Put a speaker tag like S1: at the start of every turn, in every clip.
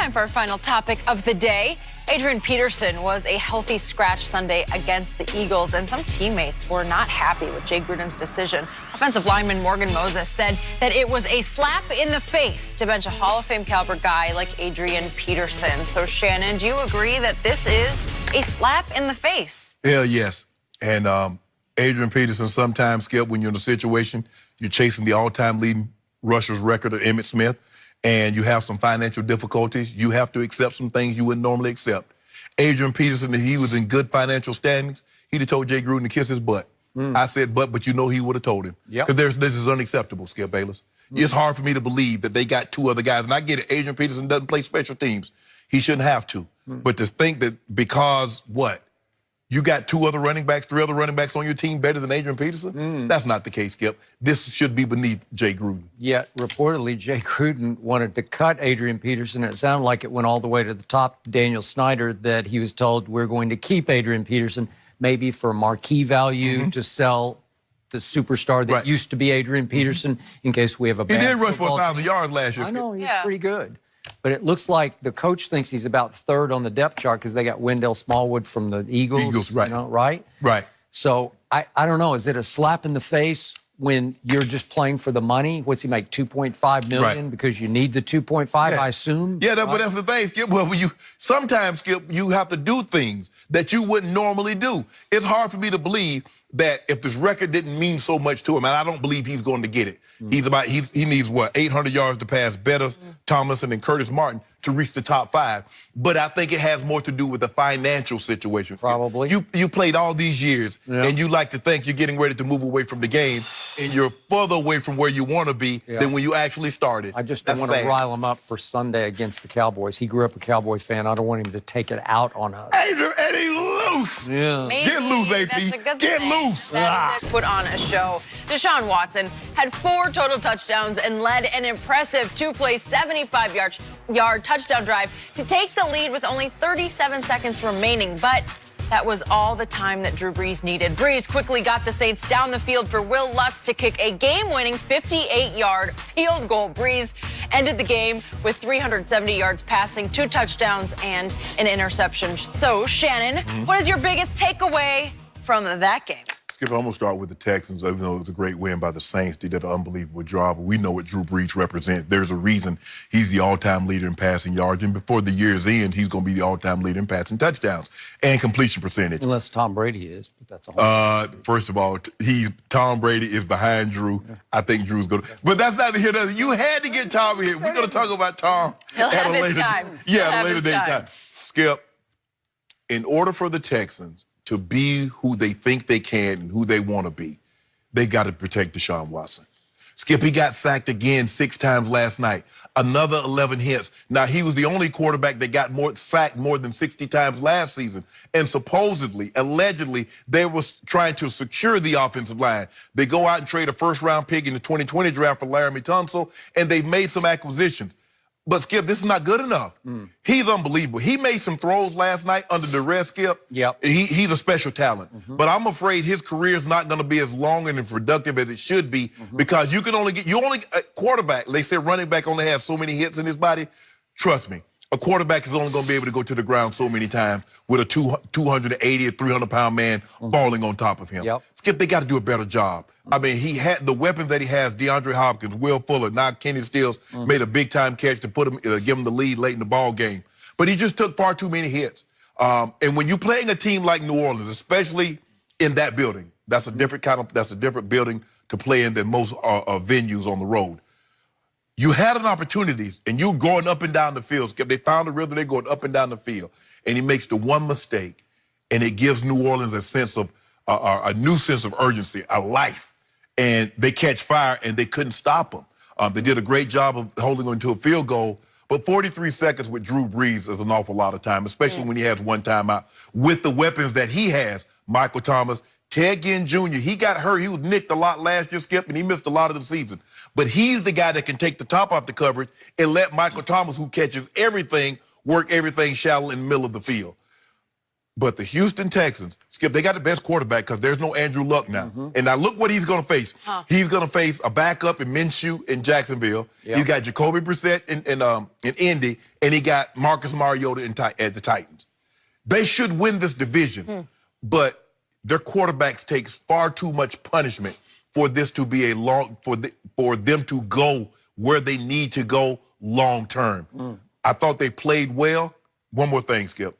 S1: time for our final topic of the day. Adrian Peterson was a healthy scratch Sunday against the Eagles, and some teammates were not happy with Jay Gruden's decision. Offensive lineman Morgan Moses said that it was a slap in the face to bench a Hall of Fame caliber guy like Adrian Peterson. So, Shannon, do you agree that this is a slap in the face?
S2: Hell yes. And Adrian Peterson, sometimes, Skip, when you're in a situation, you're chasing the all-time leading rushers record of Emmitt Smith, and you have some financial difficulties, you have to accept some things you wouldn't normally accept. Adrian Peterson, if he was in good financial standings, he'd have told Jay Gruden to kiss his butt. I said but you know he would have told him. Because this is unacceptable, Skip Bayless. It's hard for me to believe that they got two other guys. And I get it, Adrian Peterson doesn't play special teams. He shouldn't have to. But to think that because, you got two other running backs, three other running backs on your team better than Adrian Peterson? That's not the case, Skip. This should be beneath Jay Gruden.
S3: Yet, reportedly, Jay Gruden wanted to cut Adrian Peterson. It sounded like it went all the way to the top. Daniel Snyder, that he was told, we're going to keep Adrian Peterson, maybe for marquee value to sell the superstar that used to be Adrian Peterson in case we have a bad
S2: He did rush for
S3: football
S2: 1,000 yards last year,
S3: I
S2: Skip.
S3: know, he's pretty good. But it looks like the coach thinks he's about third on the depth chart because they got Wendell Smallwood from the Eagles.
S2: Right.
S3: You know, right?
S2: Right.
S3: So I don't know. Is it a slap in the face when you're just playing for the money? What's he make, $2.5 million because you need the 2.5, I assume?
S2: Yeah, but that's the thing, Skip. Well, sometimes, Skip, you have to do things that you wouldn't normally do. It's hard for me to believe that if this record didn't mean so much to him, and I don't believe he's going to get it. He needs, 800 yards to pass Bettis, Tomlinson, and Curtis Martin to reach the top 5. But I think it has more to do with the financial situation.
S3: Probably.
S2: You played all these years, and you like to think you're getting ready to move away from the game, and you're further away from where you want to be than when you actually started.
S3: I just don't want to rile him up for Sunday against the Cowboys. He grew up a Cowboy fan. I don't want him to take it out on us.
S2: And he's loose.
S1: Maybe
S2: get loose, AP.
S1: That's a good
S2: Get
S1: thing.
S2: loose.
S1: That is it. Put on a show. Deshaun Watson had 4 total touchdowns and led an impressive 2-play, 75-yard touchdown drive to take the lead with only 37 seconds remaining. But that was all the time that Drew Brees needed. Brees quickly got the Saints down the field for Will Lutz to kick a game-winning 58-yard field goal. Brees ended the game with 370 yards passing, 2 touchdowns, and an interception. So, Shannon, what is your biggest takeaway from that game?
S2: I'm going to start with the Texans, even though it was a great win by the Saints. They did an unbelievable job. We know what Drew Brees represents. There's a reason he's the all-time leader in passing yards, and before the year's end, he's going to be the all-time leader in passing touchdowns and completion percentage.
S3: Unless Tom Brady is, but that's a whole
S2: First of all, Tom Brady is behind Drew. I think Drew's going to. But that's neither here nor there. You had to get Tom here. We're going to talk about Tom
S1: He'll
S2: at
S1: have
S2: a
S1: his
S2: later
S1: time.
S2: Yeah, at a later date time. Skip, in order for the Texans to be who they think they can and who they want to be, they got to protect Deshaun Watson. Skip, he got sacked again 6 times last night. Another 11 hits. Now, he was the only quarterback that got sacked more than 60 times last season. And supposedly, allegedly, they were trying to secure the offensive line. They go out and trade a first-round pick in the 2020 draft for Laramie Tunsil, and they've made some acquisitions. But, Skip, this is not good enough. He's unbelievable. He made some throws last night under duress, Skip. He's a special talent. But I'm afraid his career is not going to be as long and as productive as it should be because you can only get, a quarterback, they say running back only has so many hits in his body. Trust me, a quarterback is only going to be able to go to the ground so many times with a 280 or 300-pound man falling on top of him. Skip, they got to do a better job. I mean, he had the weapons that he has, DeAndre Hopkins, Will Fuller, now Kenny Stills made a big-time catch to put him, give him the lead late in the ball game. But he just took far too many hits. And when you're playing a team like New Orleans, especially in that building, that's a different building to play in than most venues on the road. You had an opportunity, and you're going up and down the field. Skip, they found a rhythm, they're going up and down the field. And he makes the one mistake, and it gives New Orleans a sense of, a new sense of urgency, a life. And they catch fire, and they couldn't stop him. They did a great job of holding on to a field goal, but 43 seconds with Drew Brees is an awful lot of time, especially when he has one timeout. With the weapons that he has, Michael Thomas, Ted Ginn Jr., he got hurt. He was nicked a lot last year, Skip, and he missed a lot of the season. But he's the guy that can take the top off the coverage and let Michael Thomas, who catches everything, work everything shallow in the middle of the field. But the Houston Texans, Skip, they got the best quarterback because there's no Andrew Luck now. And now look what he's going to face. He's going to face a backup in Minshew in Jacksonville.
S3: Yep.
S2: He's got Jacoby Brissett in Indy, and he got Marcus Mariota at the Titans. They should win this division, but their quarterbacks take far too much punishment for this to be a for them to go where they need to go long term. I thought they played well. One more thing, Skip.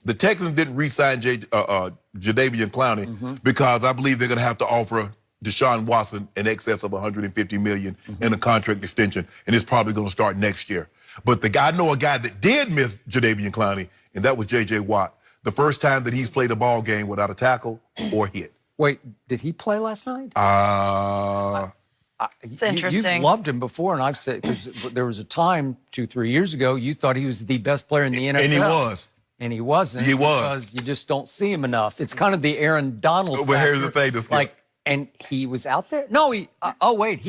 S2: The Texans didn't re-sign Jadeveon Clowney because I believe they're going to have to offer Deshaun Watson in excess of $150 million in a contract extension, and it's probably going to start next year. But I know a guy that did miss Jadeveon Clowney, and that was J.J. Watt. The first time that he's played a ball game without a tackle or hit.
S3: Wait, did he play last night?
S1: It's interesting.
S3: You've loved him before, and I've said, because there was a time 2-3 years ago, you thought he was the best player in the NFL.
S2: And he was.
S3: And he wasn't.
S2: He was.
S3: Because you just don't see him enough. It's kind of the Aaron Donald factor.
S2: But here's the thing, Skip.
S3: Like, and he was out there? No, he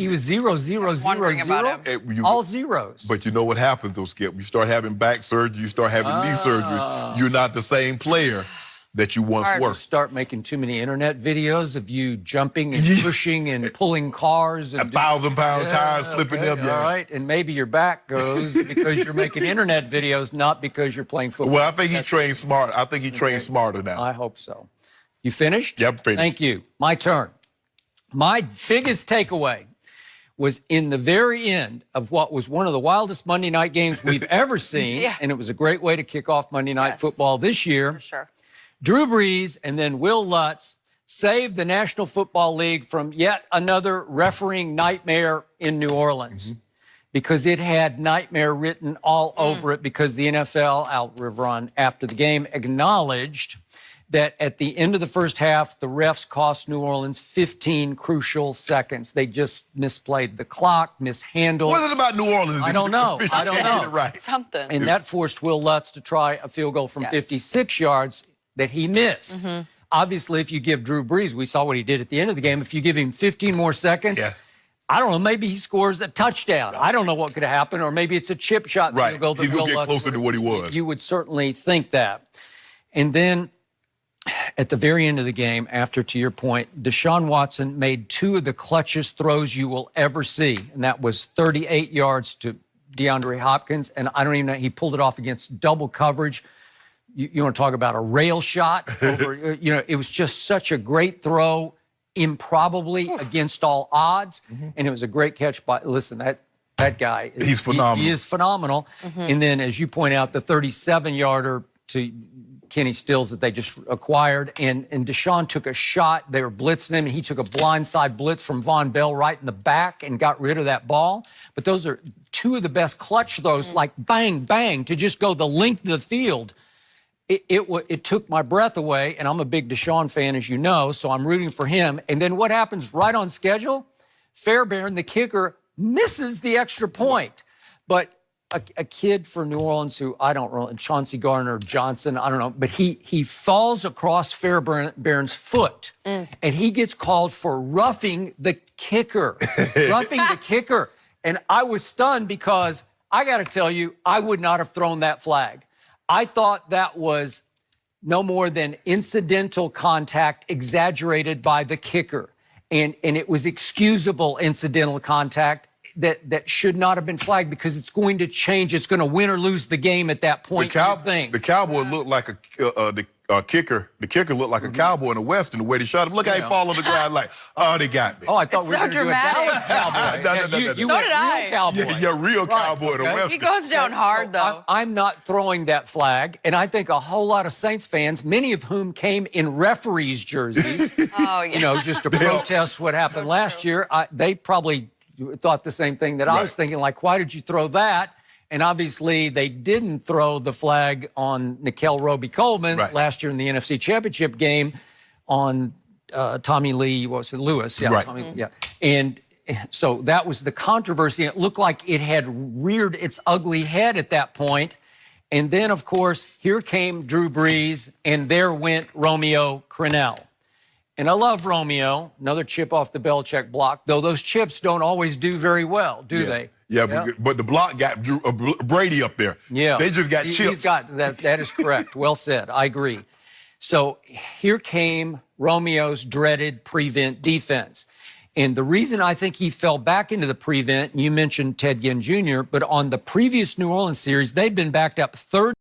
S3: was 0, 0, 0,
S1: Wondering
S3: 0.
S1: about him.
S3: All zeros.
S2: But you know what happens, though, Skip? You start having back surgery, you start having knee surgeries. You're not the same player that you once were.
S3: Start making too many internet videos of you jumping and pushing and pulling cars. And
S2: 1,000-pound tires, flipping them.
S3: All right, and maybe your back goes because you're making internet videos, not because you're playing football.
S2: Well, I think he trained smart. I think he trained smarter now.
S3: I hope so. You finished?
S2: Yep, finished.
S3: Thank you. My turn. My biggest takeaway was in the very end of what was one of the wildest Monday night games we've ever seen, and it was a great way to kick off Monday Night Football this year.
S1: For sure.
S3: Drew Brees and then Will Lutz saved the National Football League from yet another refereeing nightmare in New Orleans because it had nightmare written all over it because the NFL, Al Rivron, after the game, acknowledged that at the end of the first half, the refs cost New Orleans 15 crucial seconds. They just misplayed the clock, mishandled.
S2: What is it about New Orleans?
S3: I don't know. I don't know.
S2: Right.
S1: Something.
S3: And that forced Will Lutz to try a field goal from 56 yards that he missed. Obviously, if you give Drew Brees, we saw what he did at the end of the game, if you give him 15 more seconds, I don't know, maybe he scores a touchdown. I don't know what could happen, or maybe it's a chip shot field goal.
S2: He's going to get closer to what he was.
S3: You would certainly think that. And then at the very end of the game, after, to your point, Deshaun Watson made 2 of the clutchest throws you will ever see, and that was 38 yards to DeAndre Hopkins, and I don't even know, he pulled it off against double coverage. You want to talk about a rail shot over, it was just such a great throw, improbably against all odds. And it was a great catch by, listen, that guy.
S2: He's phenomenal.
S3: He is phenomenal. And then, as you point out, the 37-yarder to Kenny Stills that they just acquired. And Deshaun took a shot. They were blitzing him, and he took a blindside blitz from Von Bell right in the back and got rid of that ball. But those are 2 of the best clutch throws, like bang, bang, to just go the length of the field. It took my breath away, and I'm a big Deshaun fan, as you know, so I'm rooting for him. And then what happens right on schedule? Fairbairn, the kicker, misses the extra point. But a kid for New Orleans who, I don't know, Chauncey Gardner-Johnson, I don't know, but he falls across Fairbairn's foot, and he gets called for roughing the kicker. Roughing the kicker. And I was stunned because, I got to tell you, I would not have thrown that flag. I thought that was no more than incidental contact exaggerated by the kicker. And it was excusable incidental contact that should not have been flagged because it's going to change. It's going to win or lose the game at that point.
S2: The Cowboy looked like a kicker. The kicker looked like a cowboy in the Western the way they shot him. Look how he fall on the ground like, oh, they got me.
S3: Oh, I thought we were
S1: so
S3: going to do a Dallas Cowboy.
S2: No.
S3: You
S1: So
S3: went
S1: did I.
S3: real cowboy.
S2: Yeah, real cowboy in the Western.
S1: He goes down hard, though.
S3: I'm not throwing that flag, and I think a whole lot of Saints fans, many of whom came in referees' jerseys, just to protest what happened last year, they probably thought the same thing that I was thinking, like, why did you throw that? And obviously, they didn't throw the flag on Nickel Roby-Coleman last year in the NFC Championship game on Tommy Lee, what was it, Lewis? Yeah, Tommy, And so that was the controversy. It looked like it had reared its ugly head at that point. And then, of course, here came Drew Brees, and there went Romeo Crennel. And I love Romeo, another chip off the Belichick block, though those chips don't always do very well, do they?
S2: Yeah, but the block got Brady up there.
S3: Yeah.
S2: They just got chips.
S3: He's got that. That is correct. Well said. I agree. So here came Romeo's dreaded prevent defense. And the reason I think he fell back into the prevent, you mentioned Ted Ginn Jr., but on the previous New Orleans series, they'd been backed up 30